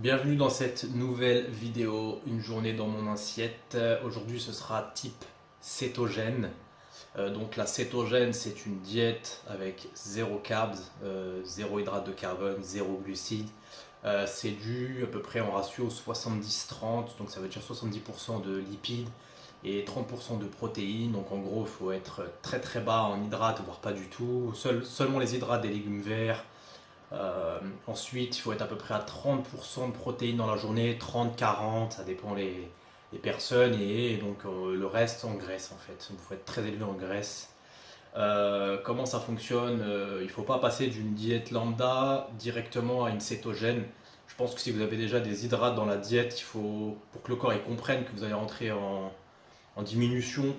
Bienvenue dans cette nouvelle vidéo, une journée dans mon assiette. Aujourd'hui ce sera type cétogène. Donc la cétogène c'est une diète avec zéro carbs, zéro hydrate de carbone, zéro glucides. C'est dû à peu près en ratio 70-30, donc ça veut dire 70% de lipides et 30% de protéines. Donc en gros il faut être très très bas en hydrates, voire pas du tout. Seulement les hydrates des légumes verts. Ensuite, il faut être à peu près à 30% de protéines dans la journée, 30-40, ça dépend les personnes, et donc le reste en graisse en fait. Il faut être très élevé en graisse. Comment ça fonctionne? Il ne faut pas passer d'une diète lambda directement à une cétogène. Je pense que si vous avez déjà des hydrates dans la diète, il faut, pour que le corps il comprenne que vous allez rentrer en diminution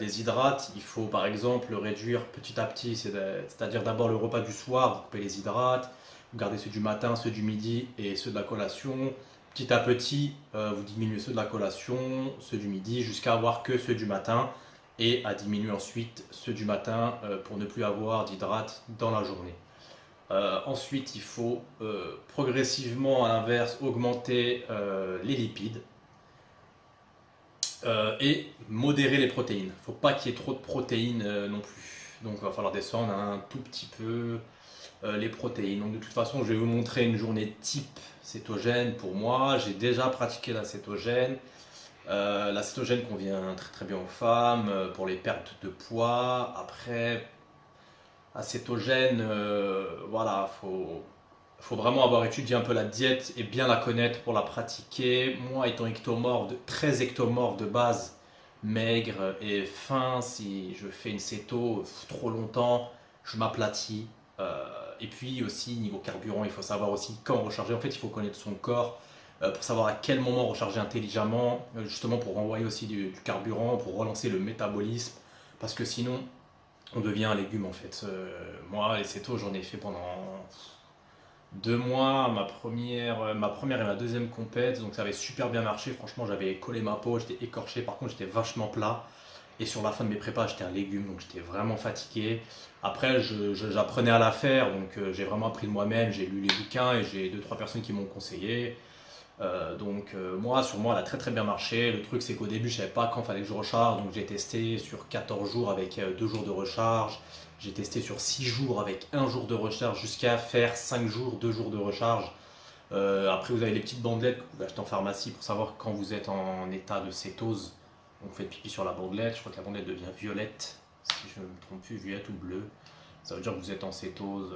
des hydrates, il faut par exemple le réduire petit à petit, c'est-à-dire d'abord le repas du soir, vous coupez les hydrates, vous gardez ceux du matin, ceux du midi et ceux de la collation. Petit à petit, vous diminuez ceux de la collation, ceux du midi, jusqu'à avoir que ceux du matin et à diminuer ensuite ceux du matin pour ne plus avoir d'hydrates dans la journée. Ensuite, il faut progressivement, à l'inverse, augmenter les lipides et modérer les protéines. Il ne faut pas qu'il y ait trop de protéines non plus. Donc il va falloir descendre un tout petit peu les protéines. Donc de toute façon, je vais vous montrer une journée type cétogène pour moi. J'ai déjà pratiqué la cétogène. La cétogène convient très très bien aux femmes pour les pertes de poids. Après, la cétogène, voilà, faut vraiment avoir étudié un peu la diète et bien la connaître pour la pratiquer. Moi, étant ectomorphe, très ectomorphe de base, maigre et fin, si je fais une céto trop longtemps, je m'aplatis. Et puis aussi, niveau carburant, il faut savoir aussi quand recharger. En fait, il faut connaître son corps pour savoir à quel moment recharger intelligemment, justement pour renvoyer aussi du carburant, pour relancer le métabolisme. Parce que sinon, on devient un légume en fait. Moi, les cétos, j'en ai fait pendant 2 mois, ma première et ma deuxième compète, donc ça avait super bien marché. Franchement, j'avais collé ma peau, j'étais écorché. Par contre, j'étais vachement plat. Et sur la fin de mes prépas, j'étais un légume, donc j'étais vraiment fatigué. Après, j'apprenais à la faire, donc j'ai vraiment appris de moi-même. J'ai lu les bouquins et j'ai deux, trois personnes qui m'ont conseillé. Moi, sur moi, elle a très très bien marché. Le truc, c'est qu'au début, je savais pas quand fallait que je recharge, donc j'ai testé sur 14 jours avec 2 jours de recharge. J'ai testé sur 6 jours avec 1 jour de recharge jusqu'à faire 5 jours, 2 jours de recharge. Après, vous avez les petites bandelettes que vous pouvez acheter en pharmacie pour savoir quand vous êtes en état de cétose. Donc, vous faites pipi sur la bandelette. Je crois que la bandelette devient violette, si je ne me trompe plus, violette ou bleue. Ça veut dire que vous êtes en cétose.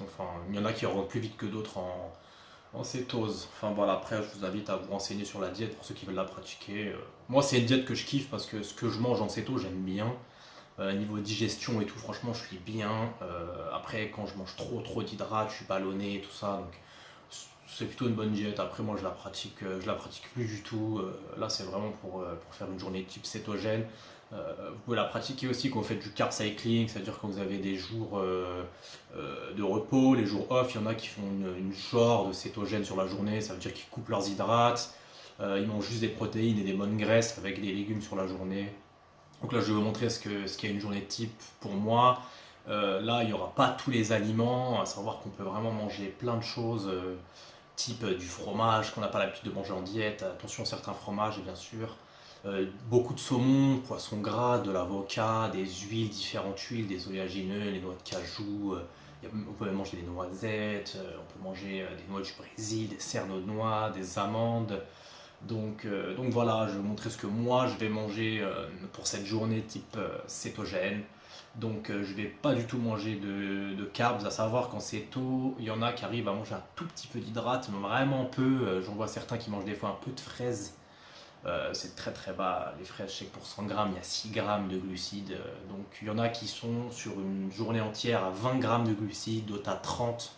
Enfin, il y en a qui rentrent plus vite que d'autres en cétose. Enfin voilà, après je vous invite à vous renseigner sur la diète pour ceux qui veulent la pratiquer. Moi c'est une diète que je kiffe parce que ce que je mange en cétose j'aime bien. Niveau digestion et tout, franchement je suis bien. Après quand je mange trop d'hydrates, je suis ballonné et tout ça. Donc c'est plutôt une bonne diète. Après moi je la pratique plus du tout. Là c'est vraiment pour faire une journée type cétogène. Vous pouvez la pratiquer aussi quand vous faites du carb cycling, c'est-à-dire quand vous avez des jours de repos, les jours off, il y en a qui font une genre de cétogène sur la journée, ça veut dire qu'ils coupent leurs hydrates, ils mangent juste des protéines et des bonnes graisses avec des légumes sur la journée. Donc là je vais vous montrer ce qu'est une journée type pour moi. Là il n'y aura pas tous les aliments, à savoir qu'on peut vraiment manger plein de choses, type du fromage qu'on n'a pas l'habitude de manger en diète, attention certains fromages bien sûr. Beaucoup de saumon, poisson gras, de l'avocat, des huiles, différentes huiles, des oléagineux, les noix de cajou. On peut manger des noisettes, on peut manger des noix du Brésil, des cerneaux de noix, des amandes. Donc voilà, je vais vous montrer ce que moi je vais manger pour cette journée type cétogène. Donc je vais pas du tout manger de carbs, à savoir qu'en céto, il y en a qui arrivent à manger un tout petit peu d'hydrates, mais vraiment peu. J'en vois certains qui mangent des fois un peu de fraises. C'est très très bas, les fraises, je sais que pour 100 grammes, il y a 6 grammes de glucides. Donc il y en a qui sont sur une journée entière à 20 grammes de glucides, d'autres à 30.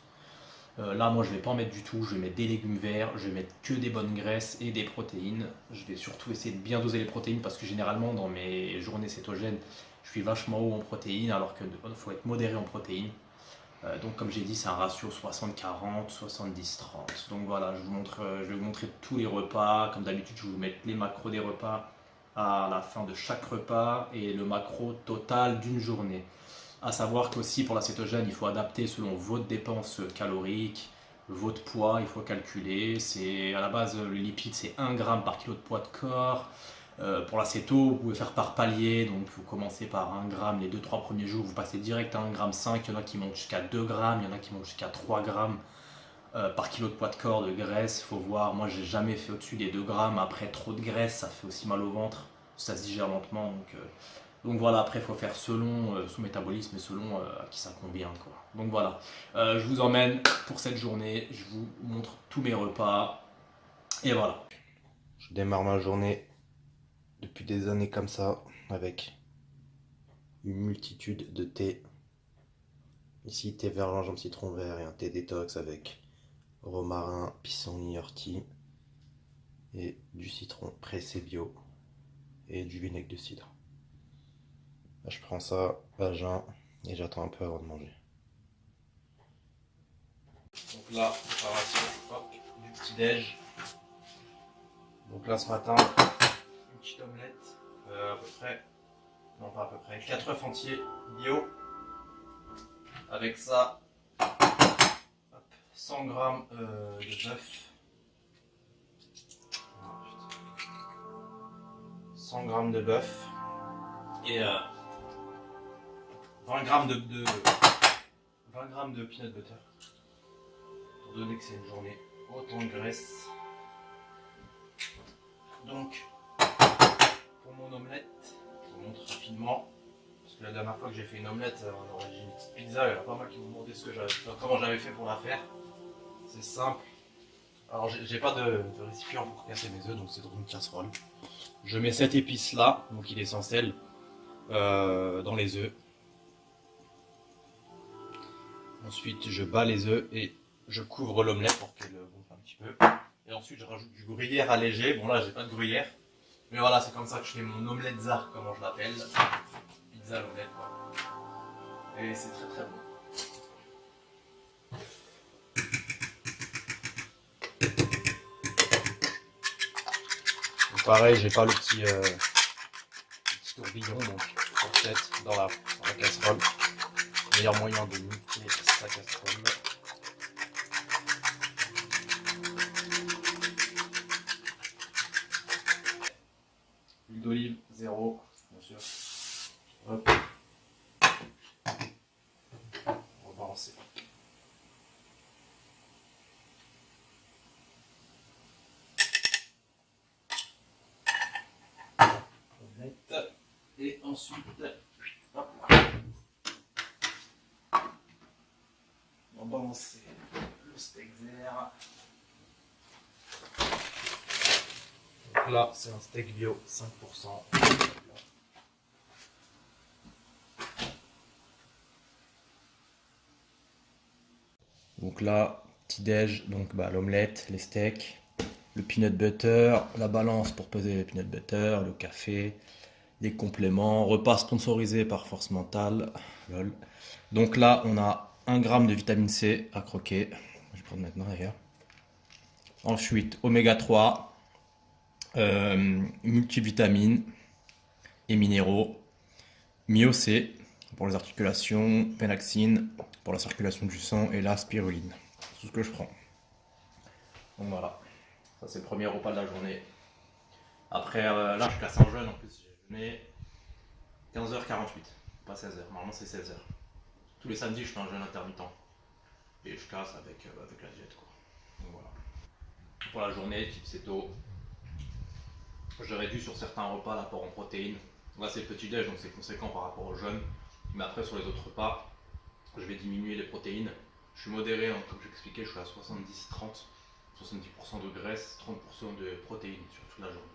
Là, moi, je vais pas en mettre du tout. Je vais mettre des légumes verts, je vais mettre que des bonnes graisses et des protéines. Je vais surtout essayer de bien doser les protéines parce que généralement, dans mes journées cétogènes, je suis vachement haut en protéines alors qu'il faut être modéré en protéines. Donc comme j'ai dit, c'est un ratio 60-40, 70-30. Donc voilà, je vais vous montrer tous les repas. Comme d'habitude, je vais vous mettre les macros des repas à la fin de chaque repas et le macro total d'une journée. À savoir qu'aussi pour la cétogène, il faut adapter selon votre dépense calorique. votre poids, il faut calculer. C'est à la base, le lipide, c'est 1 gramme par kilo de poids de corps. Pour l'acéto, vous pouvez faire par palier, donc vous commencez par 1 gramme les 2-3 premiers jours, vous passez direct à 1,5 g, il y en a qui montent jusqu'à 2 grammes, il y en a qui montent jusqu'à 3 grammes par kilo de poids de corps de graisse. Il faut voir, moi j'ai jamais fait au-dessus des 2 grammes, après trop de graisse, ça fait aussi mal au ventre, ça se digère lentement, donc voilà, après il faut faire selon son métabolisme et selon à qui ça convient, quoi. Donc voilà, je vous emmène pour cette journée, je vous montre tous mes repas, et voilà. Je démarre ma journée depuis des années comme ça, avec une multitude de thés. Ici, thé vert, gingembre, citron vert et un thé détox avec romarin, pissenlit, ortie et du citron pressé bio et du vinaigre de cidre. Là, je prends ça à jeun et j'attends un peu avant de manger. Donc là, préparation du petit-déj. Donc là, ce matin, une petite omelette, à peu près, non pas à peu près, 4 œufs entiers bio. Avec ça, 100 g de bœuf, 100 g de bœuf et 20 g de peanut butter pour donner que c'est une journée autant de graisse. Donc, pour mon omelette, je vous montre rapidement. Parce que la dernière fois que j'ai fait une omelette, on aurait dit une petite pizza, il y en a pas mal qui m'ont demandé comment j'avais fait pour la faire. C'est simple. Alors j'ai pas de récipient pour casser mes œufs, donc c'est dans une casserole. Je mets cette épice là, donc il est sans sel, dans les œufs. Ensuite je bats les œufs et je couvre l'omelette pour qu'elle gonfle un petit peu. Et ensuite je rajoute du gruyère allégé. Bon là j'ai pas de gruyère. Mais voilà, c'est comme ça que je fais mon omelette-za, comment je l'appelle. Pizza à l'omelette, quoi. Et c'est très très bon. Donc pareil, j'ai pas le petit tourbillon, donc fourchette dans la casserole. Meilleur moyen de niquer sa casserole. Huile d'olive, 0, bien sûr. Hop. On va balancer. Et ensuite, hop. On va balancer le steak vert. Donc là, c'est un steak bio 5%. Donc là, petit déj, donc l'omelette, les steaks, le peanut butter, la balance pour peser le peanut butter, le café, les compléments, repas sponsorisé par Force Mentale, lol. Donc là, on a 1 gramme de vitamine C à croquer. Je vais prendre maintenant d'ailleurs. Ensuite, oméga 3, multivitamines et minéraux, MyoC pour les articulations, Phénaxine pour la circulation du sang et la spiruline. C'est tout ce que je prends. Donc voilà, ça c'est le premier repas de la journée. Après, là je casse un jeûne en plus, j'ai jeûné 15h48, pas 16h, normalement c'est 16h. Tous les samedis je fais un jeûne intermittent et je casse avec la diète, quoi. Donc voilà. Pour la journée, type céto, je réduis sur certains repas l'apport en protéines. Là c'est le petit déj, donc c'est conséquent par rapport au jeûne. Mais après sur les autres repas, je vais diminuer les protéines. Je suis modéré, hein, comme j'expliquais, je suis à 70-30. 70% de graisse, 30% de protéines sur toute la journée.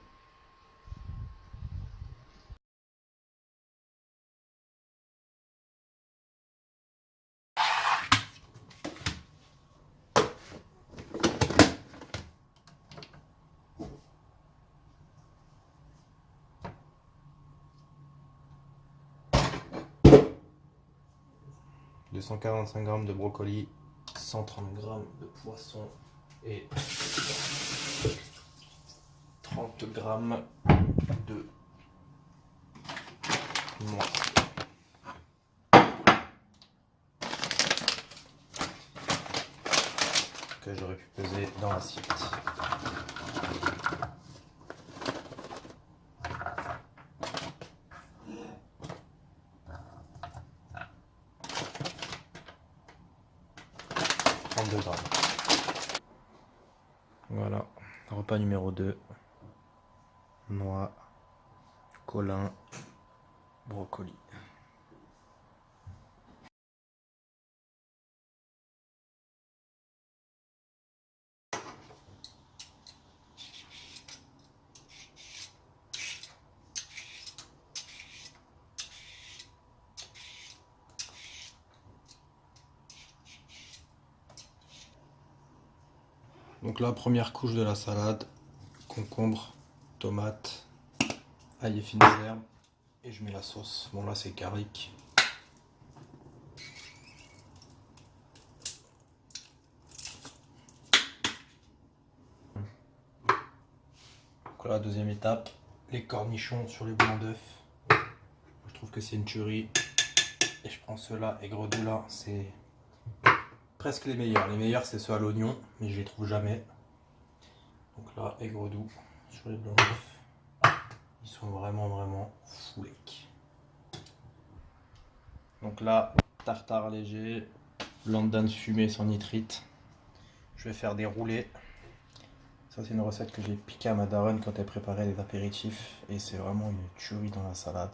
« 245 g de brocoli, 130 g de poisson et 30 g de noix. que j'aurais pu peser dans l'assiette. Voilà, repas numéro 2, noix, colin, brocoli. Donc là, première couche de la salade, concombre, tomate, ail et fines herbes, et je mets la sauce. Bon là c'est garlic. Donc là, deuxième étape, les cornichons sur les blancs d'œufs. Je trouve que c'est une tuerie. Et je prends ceux-là, aigre doux là, c'est presque les meilleurs. Les meilleurs c'est ceux à l'oignon, mais je les trouve jamais. Donc là, aigre doux sur les blancs d'œufs. Ils sont vraiment foulés. Donc là, tartare léger, blanc de dinde fumé sans nitrite. Je vais faire des roulés. Ça c'est une recette que j'ai piquée à ma daronne quand elle préparait des apéritifs. Et c'est vraiment une tuerie dans la salade.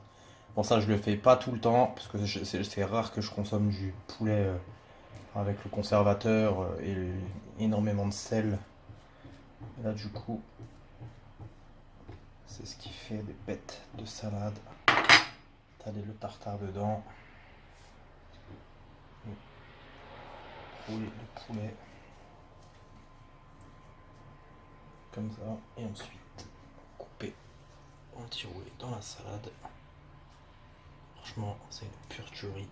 Bon ça je le fais pas tout le temps, parce que c'est rare que je consomme du poulet avec le conservateur et énormément de sel. Et là du coup, c'est ce qui fait des bêtes de salade. Taler le tartare dedans. Rouler le poulet. Comme ça. Et ensuite, couper en petits roulés dans la salade. Franchement, c'est une pure tuerie.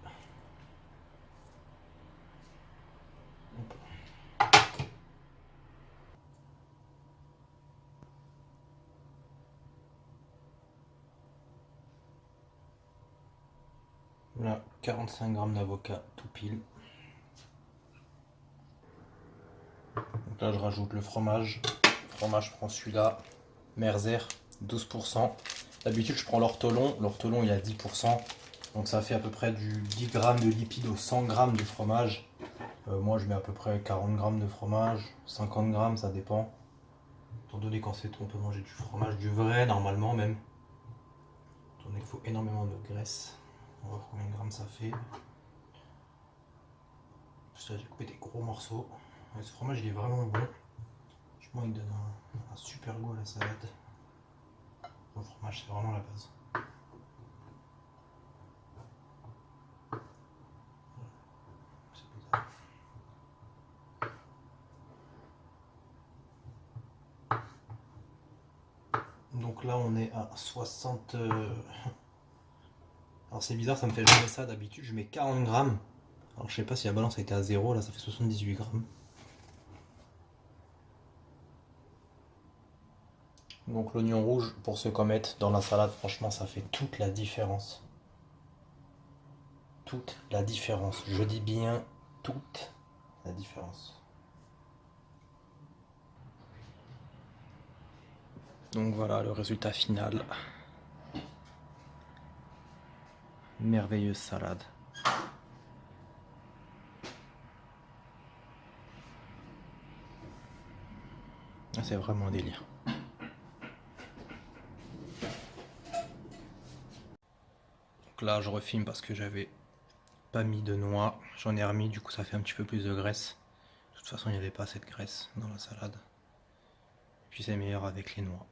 Là, 45 g d'avocat tout pile. Donc là, je rajoute le fromage. Le fromage, je prends celui-là, Merzer, 12%. D'habitude, je prends l'ortolan. L'ortolan, il a 10%. Donc ça fait à peu près du 10 g de lipides aux 100 g de fromage. Moi, je mets à peu près 40 g de fromage, 50 g, ça dépend. Étant donné qu'en cette on peut manger du fromage, du vrai, normalement même. Étant donné qu'il faut énormément de graisse. On va voir combien de grammes ça fait. Là, j'ai coupé des gros morceaux. Et ce fromage, il est vraiment bon. Franchement, il donne un super goût à la salade. Le fromage, c'est vraiment la base. Donc là, on est à 60. Alors c'est bizarre, ça me fait jamais ça. D'habitude, je mets 40 grammes. Alors je sais pas si la balance a été à 0, là ça fait 78 grammes. Donc l'oignon rouge, pour ceux qu'on met dans la salade, franchement ça fait toute la différence. Toute la différence. Je dis bien toute la différence. Donc voilà le résultat final. Merveilleuse salade. C'est vraiment un délire. Donc là je refilme parce que j'avais pas mis de noix. J'en ai remis, du coup ça fait un petit peu plus de graisse. De toute façon il n'y avait pas cette graisse dans la salade. Puis c'est meilleur avec les noix.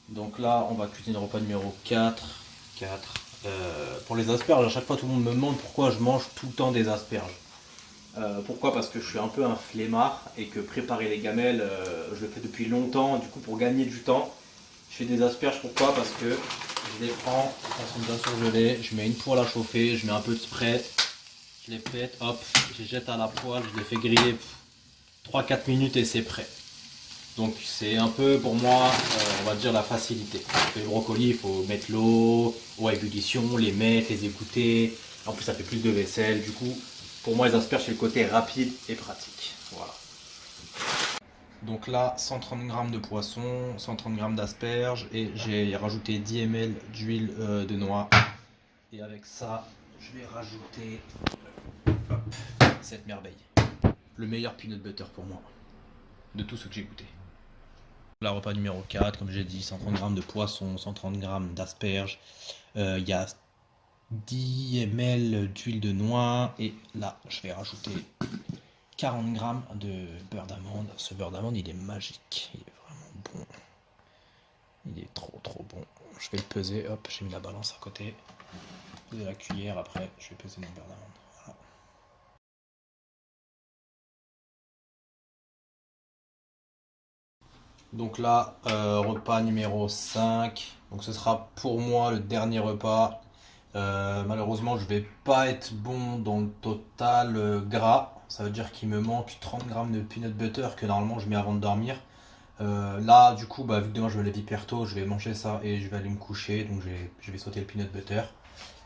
Donc là, on va cuisiner le repas numéro 4. Pour les asperges, à chaque fois tout le monde me demande pourquoi je mange tout le temps des asperges. Pourquoi? Parce que je suis un peu un flemmard et que préparer les gamelles, je le fais depuis longtemps. Du coup, pour gagner du temps, je fais des asperges. Pourquoi? Parce que je les prends, elles sont bien surgelées, je mets une poêle à chauffer, je mets un peu de spray, je les pète, hop, je les jette à la poêle, je les fais griller 3-4 minutes et c'est prêt. Donc c'est un peu pour moi, on va dire la facilité. Les brocolis, il faut mettre l'eau à ébullition, les mettre, les égoutter. En plus ça fait plus de vaisselle. Du coup, pour moi les asperges c'est le côté rapide et pratique. Voilà. Donc là, 130 g de poisson, 130 g d'asperges et j'ai rajouté 10 ml d'huile de noix. Et avec ça, je vais rajouter cette merveille. Le meilleur peanut butter pour moi, de tout ce que j'ai goûté. La repas numéro 4, comme j'ai dit, 130 g de poisson, 130 g d'asperges. Il y a 10 ml d'huile de noix. Et là, je vais rajouter 40 g de beurre d'amande. Ce beurre d'amande, il est magique. Il est vraiment bon. Il est trop bon. Je vais le peser. Hop, j'ai mis la balance à côté de la cuillère. Après, je vais peser mon beurre d'amande. Voilà. Donc là, repas numéro 5. Donc ce sera pour moi le dernier repas. Malheureusement, je vais pas être bon dans le total gras. Ça veut dire qu'il me manque 30 g de peanut butter que normalement je mets avant de dormir. Là, du coup, vu que demain je me lève hyper tôt, je vais manger ça et je vais aller me coucher. Donc je vais sauter le peanut butter.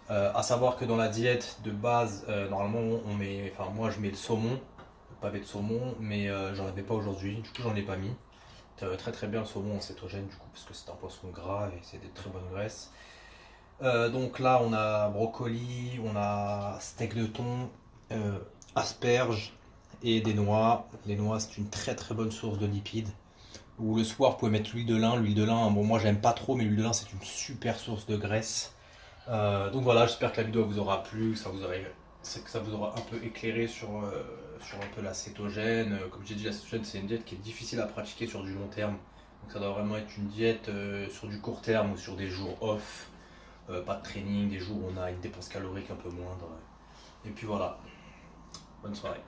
À savoir que dans la diète de base, normalement, moi je mets le saumon, le pavé de saumon, mais j'en avais pas aujourd'hui. Du coup, j'en ai pas mis. Très très bien le saumon en cétogène du coup parce que c'est un poisson gras et c'est des très bonnes graisses. Donc là on a brocoli, on a steak de thon, asperges et des noix. Les noix c'est une très très bonne source de lipides. Ou le soir vous pouvez mettre l'huile de lin. L'huile de lin, bon moi j'aime pas trop mais l'huile de lin c'est une super source de graisse. Donc voilà, j'espère que la vidéo vous aura plu, que ça vous aura un peu éclairé sur un peu la cétogène. Comme j'ai dit, la cétogène c'est une diète qui est difficile à pratiquer sur du long terme. Donc ça doit vraiment être une diète sur du court terme ou sur des jours off, pas de training, des jours où on a une dépense calorique un peu moindre. Et puis voilà, bonne soirée.